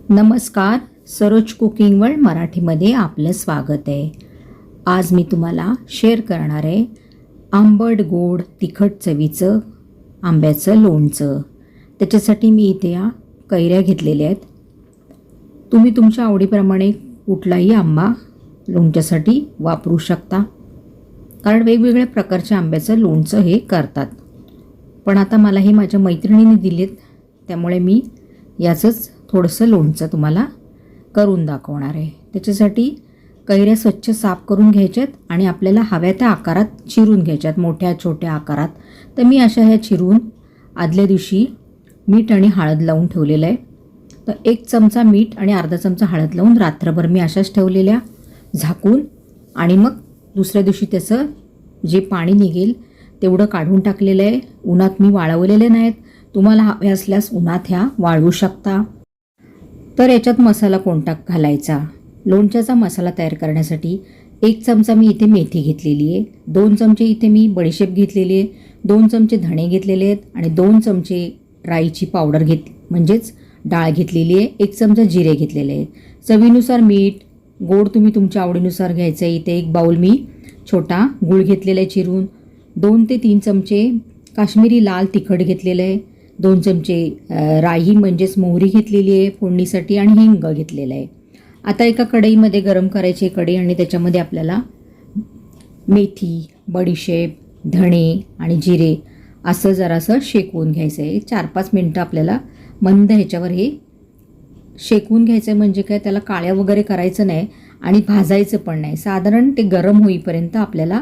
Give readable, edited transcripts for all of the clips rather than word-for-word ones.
नमस्कार, Saroj cooking world मराठीमध्ये आपलं स्वागत आहे. आज मी तुम्हाला शेअर करणार आहे आंबट गोड तिखट चवीचं आंब्याचं लोणचं. त्याच्यासाठी मी इथे या कैऱ्या घेतलेल्या आहेत. तुम्ही तुमच्या आवडीप्रमाणे कुठलाही आंबा लोणच्यासाठी वापरू शकता, कारण वेगवेगळ्या प्रकारच्या आंब्याचं लोणचं हे करतात. पण आता मला हे माझ्या मैत्रिणीने दिलेत, त्यामुळे मी याचंच थोडंसं लोणचं तुम्हाला करून दाखवणार आहे. त्याच्यासाठी कैऱ्या स्वच्छ साफ करून घ्यायच्यात आणि आपल्याला हव्या त्या आकारात चिरून घ्यायच्यात, मोठ्या छोट्या आकारात. तर मी अशा ह्या चिरून आदल्या दिवशी मीठ आणि हळद लावून ठेवलेलं आहे. तर 1 चमचा मीठ आणि अर्धा चमचा हळद लावून रात्रभर मी अशाच ठेवलेल्या झाकून, आणि मग दुसऱ्या दिवशी त्याचं जे पाणी निघेल तेवढं काढून टाकलेलं आहे. उन्हात मी वाळवलेले नाहीत. तुम्हाला हवे असल्यास उन्हात ह्या वाळवू शकता. तर याच्यात मसाला कोणता घालायचा? लोणच्याचा मसाला तयार करण्यासाठी 1 चमचा मी इथे मेथी घेतलेली आहे, 2 चमचे इथे मी बडीशेप घेतलेली आहे, 2 चमचे धणे घेतलेले आहेत आणि 2 चमचे राईची पावडर म्हणजेच डाळ घेतलेली आहे, 1 चमचा जिरे घेतलेले आहे. चवीनुसार मीठ, गोड तुम्ही तुमच्या आवडीनुसार घ्यायचं आहे. इथे 1 बाऊल मी छोटा गूळ घेतलेला आहे चिरून, 2 ते 3 चमचे काश्मीरी लाल तिखट घेतलेलं आहे, 2 चमचे राई म्हणजेच मोहरी घेतलेली आहे फोडणीसाठी आणि हिंग घेतलेलं आहे. आता एका कढईमध्ये गरम करायची कढई आणि त्याच्यामध्ये आपल्याला मेथी, बडीशेप, धणे आणि जिरे असं जरासं शेकवून घ्यायचं आहे. 4-5 मिनटं आपल्याला मंद ह्याच्यावर हे शेकवून घ्यायचं आहे. म्हणजे काय, त्याला काळ्या वगैरे करायचं नाही आणि भाजायचं पण नाही. साधारण ते गरम होईपर्यंत आपल्याला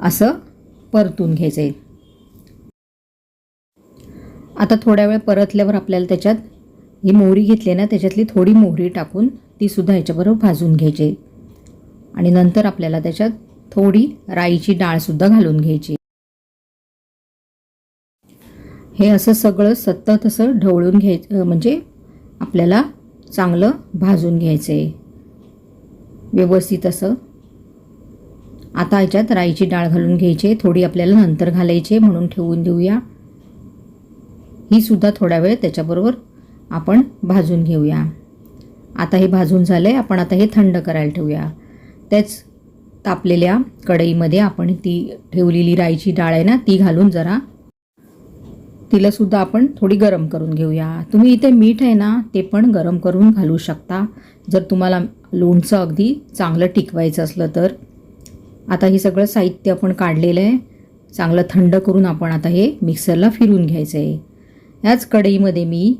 असं परतून घ्यायचं आहे. आता थोड्या वेळ परतल्यावर आपल्याला त्याच्यात ही मोहरी घेतली ना, त्याच्यातली थोडी मोहरी टाकून तीसुद्धा ह्याच्याबरोबर भाजून घ्यायची आणि नंतर आपल्याला त्याच्यात थोडी राईची डाळसुद्धा घालून घ्यायची. हे असं सगळं सतत असं ढवळून घ्यायचं, म्हणजे आपल्याला चांगलं भाजून घ्यायचं आहे व्यवस्थित असं. आता ह्याच्यात राईची डाळ घालून घ्यायची, थोडी आपल्याला नंतर घालायची म्हणून ठेवून देऊया. ही सुद्धा थोडा वेळ त्याच्याबरोबर आपण भाजून घेऊया. आता हे भाजून झालं आहे, आपण आता हे थंड करायला ठेवूया. त्याच तापलेल्या कढईमध्ये आपण ती ठेवलेली राईची डाळ आहे ना, ती घालून जरा तिलासुद्धा आपण थोडी गरम करून घेऊया. तुम्ही इथे मीठ आहे ना, ते पण गरम करून घालू शकता जर तुम्हाला लोणचं अगदी चांगलं टिकवायचं असलं तर. आता हे सगळं साहित्य आपण काढलेलं आहे, चांगलं थंड करून आपण आता हे मिक्सरला फिरून घ्यायचं आहे. ह्याच कढईमध्ये मी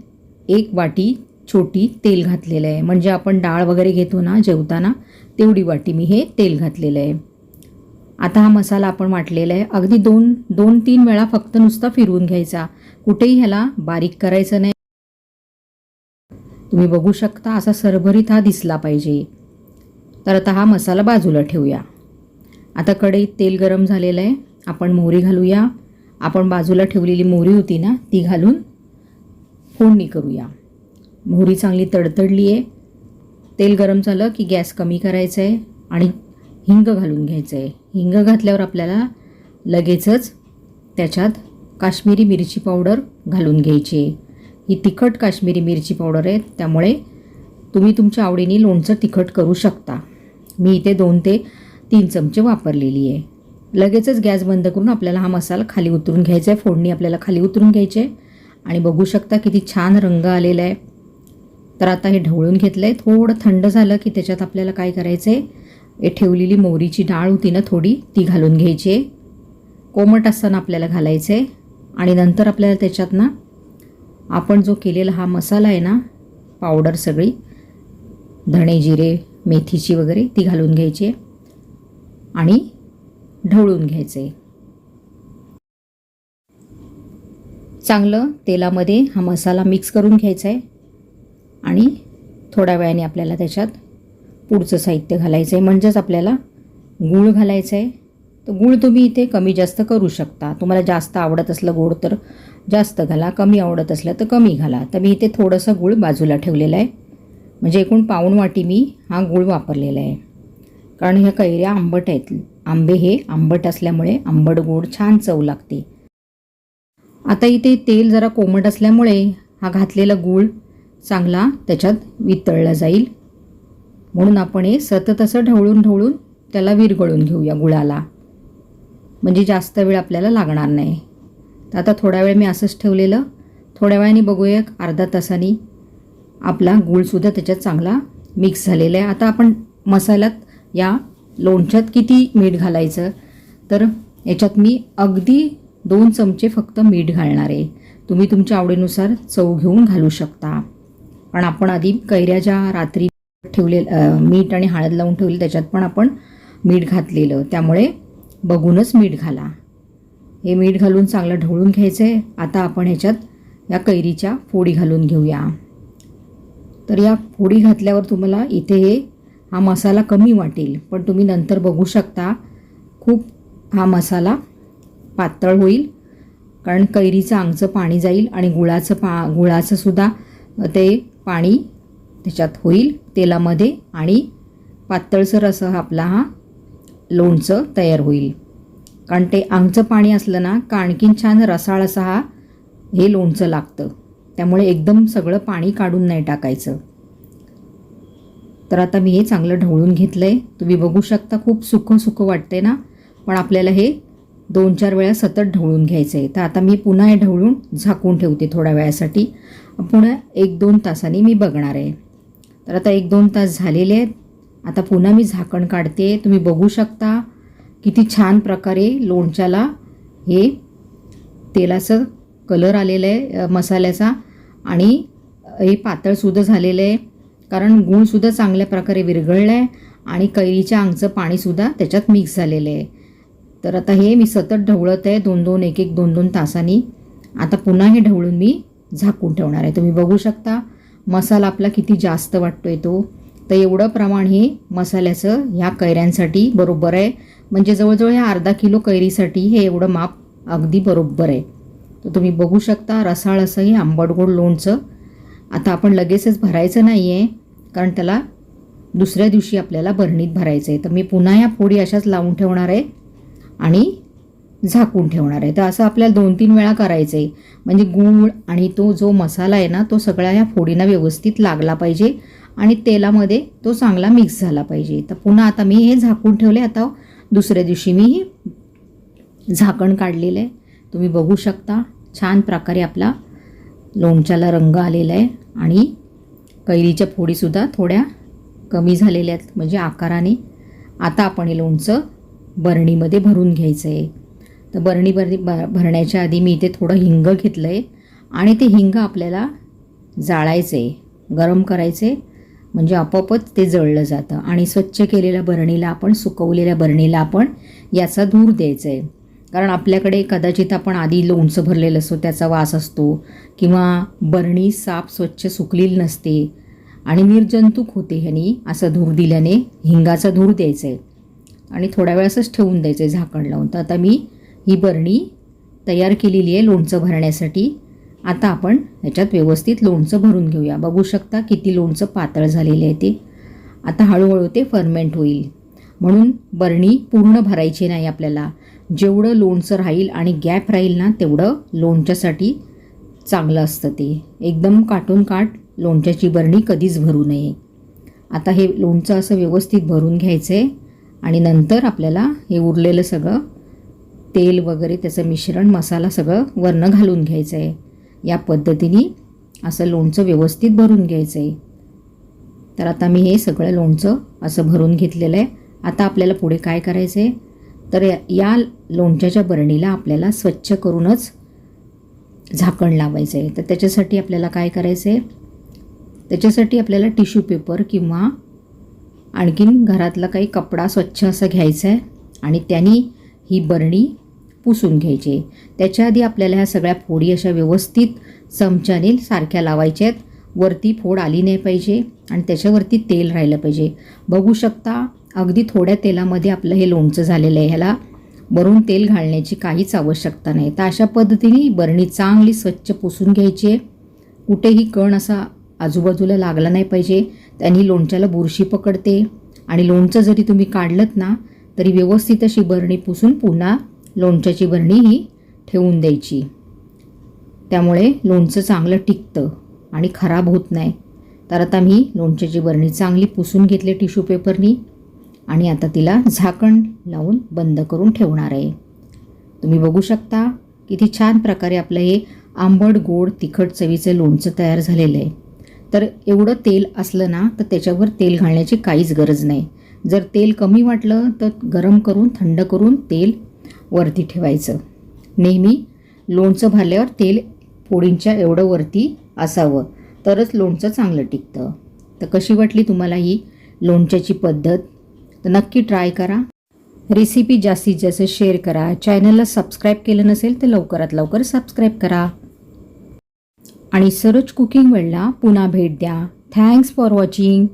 1 वाटी छोटी तेल घातलेलं आहे, म्हणजे आपण डाळ वगैरे घेतो ना जेवताना तेवढी वाटी मी हे तेल घातलेलं आहे. आता हा मसाला आपण वाटलेला आहे, अगदी 2-3 वेळा फक्त नुसता फिरवून घ्यायचा, कुठेही ह्याला बारीक करायचं नाही. तुम्ही बघू शकता असा सरभरीत हा दिसला पाहिजे. तर आता हा मसाला बाजूला ठेवूया. आता कढईत तेल गरम झालेलं आहे, आपण मोहरी घालूया. आपण बाजूला ठेवलेली मोहरी होती ना, ती घालून फोडणी करूया. मोहरी चांगली तडतडली आहे. तेल गरम झालं की गॅस कमी करायचा आहे आणि हिंग घालून घ्यायचं आहे. हिंग घातल्यावर आपल्याला लगेचच त्याच्यात काश्मीरी मिरची पावडर घालून घ्यायची आहे. ही तिखट काश्मीरी मिरची पावडर आहे, त्यामुळे तुम्ही तुमच्या आवडीने लोणचं तिखट करू शकता. मी इथे 2 ते 3 चमचे वापरलेली आहे. लगेचच गॅस बंद करून आपल्याला हा मसाला खाली उतरून घ्यायचा आहे. फोडणी आपल्याला खाली उतरून घ्यायची आहे आणि बघू शकता किती छान रंग आलेला आहे. तर आता हे ढवळून घेतलं आहे. थोडं थंड झालं की त्याच्यात आपल्याला काय करायचं आहे, हे ठेवलेली मोहरीची डाळ होती ना थोडी, ती घालून घ्यायची आहे. कोमट असताना आपल्याला घालायचं आहे आणि नंतर आपल्याला त्याच्यात ना आपण जो केलेला हा मसाला आहे ना, पावडर सगळी धणे जिरे मेथीची वगैरे ती घालून घ्यायची आहे आणि ढवळून घ्यायचं आहे. चांगलं तेलामध्ये हा मसाला मिक्स करून घ्यायचा आहे आणि थोड्या वेळाने आपल्याला त्याच्यात पुढचं साहित्य घालायचं आहे. म्हणजेच आपल्याला गूळ घालायचं आहे. तर गूळ तुम्ही इथे कमी जास्त करू शकता. तुम्हाला जास्त आवडत असलं गोड तर जास्त घाला, कमी आवडत असलं तर कमी घाला. तर मी इथे थोडंसं गूळ बाजूला ठेवलेलं आहे, म्हणजे एकूण पाऊण वाटी मी हा गूळ वापरलेला आहे. कारण ह्या कैऱ्या आंबट आहेत, आंबे हे आंबट असल्यामुळे आंबट गोड छान चव लागते. आता इथे तेल जरा कोमट असल्यामुळे हा घातलेला गूळ चांगला त्याच्यात वितळला जाईल. म्हणून आपण हे सतत असं ढवळून त्याला विरघळून घेऊया गुळाला, म्हणजे जास्त वेळ आपल्याला लागणार नाही. तर आता थोडा वेळ मी असंच ठेवलेलं. थोड्या वेळाने बघूया, अर्धा तासाने आपला गूळसुद्धा त्याच्यात चांगला मिक्स झालेला आहे. आता आपण मसाल्यात या लोणच्यात किती मीठ घालायचं, तर याच्यात मी अगदी 2 चमचे फक्त मीठ घालणार आहे. तुम्ही तुमच्या आवडीनुसार चव घेऊन घालू शकता. पण आपण आधी कैऱ्या ज्या रात्री मीठ आणि हळद लावून ठेवली त्याच्यात पण आपण मीठ घातलेलं, त्यामुळे बघूनच मीठ घाला. हे मीठ घालून चांगलं ढवळून घ्यायचं आहे. आता आपण ह्याच्यात या कैरीच्या फोडी घालून घेऊया. तर या फोडी घातल्यावर तुम्हाला इथे हा मसाला कमी वाटेल, पण तुम्ही नंतर बघू शकता खूप हा मसाला पातळ होईल, कारण कैरीचं अंगचं पाणी जाईल आणि गुळाचं सुद्धा ते पाणी त्याच्यात होईल तेलामध्ये, आणि पातळसर असं आपला हा लोणचं तयार होईल. कारण ते अंगचं पाणी असलं ना का आणखीन छान रसाळ असा हे लोणचं लागतं. त्यामुळे एकदम सगळं पाणी काढून नाही टाकायचं. तर आता मी हे चांगलं ढवळून घेतलं आहे. तुम्ही बघू शकता खूप सुकं वाटते ना, पण आपल्याला हे 2-4 वेळा सतत ढवळून घ्यायचं आहे. तर आता मी पुन्हा हे ढवळून झाकून ठेवते थोड्या वेळासाठी. पुन्हा 1-2 तासांनी मी बघणार आहे. तर आता 1-2 तास झालेले आहेत. आता पुन्हा मी झाकण काढते. तुम्ही बघू शकता किती छान प्रकारे लोणच्याला हे तेलाचं कलर आलेलं आहे मसाल्याचा, आणि हे पातळसुद्धा झालेलं आहे, कारण गूळसुद्धा चांगल्या प्रकारे विरघळलं आहे आणि कैरीच्या अंगचं पाणीसुद्धा त्याच्यात मिक्स झालेलं आहे. तर आता हे मी सतत ढवळत आहे 2-2 तासांनी. आता पुन्हा हे ढवळून मी झाकून ठेवणार आहे. तुम्ही बघू शकता मसाला आपला किती जास्त वाटतोय तो. तर एवढं प्रमाण हे मसाल्याचं ह्या कैऱ्यांसाठी बरोबर आहे. म्हणजे जवळजवळ ह्या अर्धा किलो कैरीसाठी हे एवढं माप अगदी बरोबर आहे. तर तुम्ही बघू शकता रसाळ असं हे आंबट गोड लोणचं. आता आपण लगेचच भरायचं नाही आहे, कारण त्याला दुसऱ्या दिवशी आपल्याला बरणीत भरायचं आहे. तर मी पुन्हा या फोडी अशाच लावून ठेवणार आहे आणि झाकून ठेवणार आहे. तर असं आपल्याला 2-3 वेळा करायचं आहे, म्हणजे गूळ आणि तो जो मसाला आहे ना तो सगळ्या ह्या फोडींना व्यवस्थित लागला पाहिजे आणि तेलामध्ये तो चांगला मिक्स झाला पाहिजे. तर पुन्हा आता मी हे झाकून ठेवले. आता दुसऱ्या दिवशी मी हे झाकण काढलेलं आहे. तुम्ही बघू शकता छान प्रकारे आपला लोणच्याला रंग आलेला आहे आणि कैरीच्या फोडीसुद्धा थोड्या कमी झालेल्या आहेत, म्हणजे आकाराने. आता आपण हे लोणचं बरणीमध्ये भरून घ्यायचं आहे. तर बरणी भरण्याच्या आधी मी इथे थोडं हिंग घेतलं आहे आणि ते हिंग आपल्याला जाळायचं आहे, गरम करायचं आहे, म्हणजे आपोआपच ते जळलं जातं. आणि स्वच्छ केलेल्या बरणीला आपण, सुकवलेल्या बरणीला आपण याचा धूर द्यायचा आहे. कारण आपल्याकडे कदाचित आपण आधी लोणचं भरलेलं असतो त्याचा वास असतो, किंवा बरणी साफ स्वच्छ सुकलेली नसते आणि निर्जंतुक होते. ह्यानी असं धूर दिल्याने हिंगाचा धूर द्यायचा आहे आणि थोड्या वेळ असंच ठेवून द्यायचं आहे झाकण लावून. तर आता मी ही बरणी तयार केलेली आहे लोणचं भरण्यासाठी. आता आपण ह्याच्यात व्यवस्थित लोणचं भरून घेऊया. बघू शकता किती लोणचं पातळ झालेले आहे ते. आता हळूहळू ते फर्मेंट होईल, म्हणून बरणी पूर्ण भरायची नाही आपल्याला. जेवढं लोणचं राहील आणि गॅप राहील ना तेवढं लोणच्यासाठी चांगलं असतं ते. एकदम काटून काट लोणच्याची बरणी कधीच भरू नये. आता हे लोणचं असं व्यवस्थित भरून घ्यायचं आहे आणि नंतर आपल्याला हे उरलेलं सगळं तेल वगैरे त्याचं मिश्रण मसाला सगळं वरनं घालून घ्यायचं आहे. या पद्धतीने असं लोणचं व्यवस्थित भरून घ्यायचं आहे. तर आता मी हे सगळं लोणचं असं भरून घेतलेलं आहे. आता आपल्याला पुढे काय करायचं आहे, तर या लोणच्याच्या बरणीला आपल्याला स्वच्छ करूनच झाकण लावायचं आहे. तर त्याच्यासाठी आपल्याला काय करायचं आहे, त्याच्यासाठी आपल्याला टिश्यू पेपर किंवा आणखीन घरातला काही कपडा स्वच्छ असं घ्यायचा आहे आणि त्यांनी ही बरणी पुसून घ्यायची. त्याच्या आधी आपल्याला ह्या सगळ्या फोडी अशा व्यवस्थित चमच्याने सारख्या लावायच्या आहेत. वरती फोड आली नाही पाहिजे आणि त्याच्यावरती तेल राहिलं पाहिजे. बघू शकता अगदी थोड्या तेलामध्ये आपलं हे लोणचं झालेलं आहे. ह्याला वरून तेल घालण्याची काहीच आवश्यकता नाही. तर अशा पद्धतीने बरणी चांगली स्वच्छ पुसून घ्यायची आहे. कुठेही कण असा आजूबाजूला लागला नाही पाहिजे, त्यांनी लोणच्याला बुरशी पकडते. आणि लोणचं जरी तुम्ही काढलंत ना तरी व्यवस्थित अशी बरणी पुसून पुन्हा लोणच्याची बरणी ही ठेवून द्यायची. त्यामुळे लोणचं चांगलं टिकतं. आणि खराब होत नाही. तर आता मी लोणच्याची बरणी चांगली पुसून घेतली टिश्यू पेपरनी आणि आता तिला झाकण लावून बंद करून ठेवणार आहे. तुम्ही बघू शकता किती छान प्रकारे आपलं हे आंबट गोड तिखट चवीचं लोणचं तयार झालेलं आहे. तर एवढं तेल असलं ना तर त्याच्यावर तेल घालण्याची काहीच गरज नाही. जर तेल कमी वाटलं तर गरम करून थंड करून तेल वरती ठेवायचं. नेहमी लोणचं भाजल्यावर तेल पोळींच्या एवढं वरती असावं तरच लोणचं चांगलं टिकतं. तर कशी वाटली तुम्हाला ही लोणच्याची पद्धत? तर नक्की ट्राय करा. रेसिपी जास्तीत जास्त शेअर करा. चॅनलला सबस्क्राईब केलं नसेल तर लवकरात लवकर सबस्क्राईब करा आणि सरोज कुकिंग वर्ल्डला पुन्हा भेट द्या. Thanks for watching.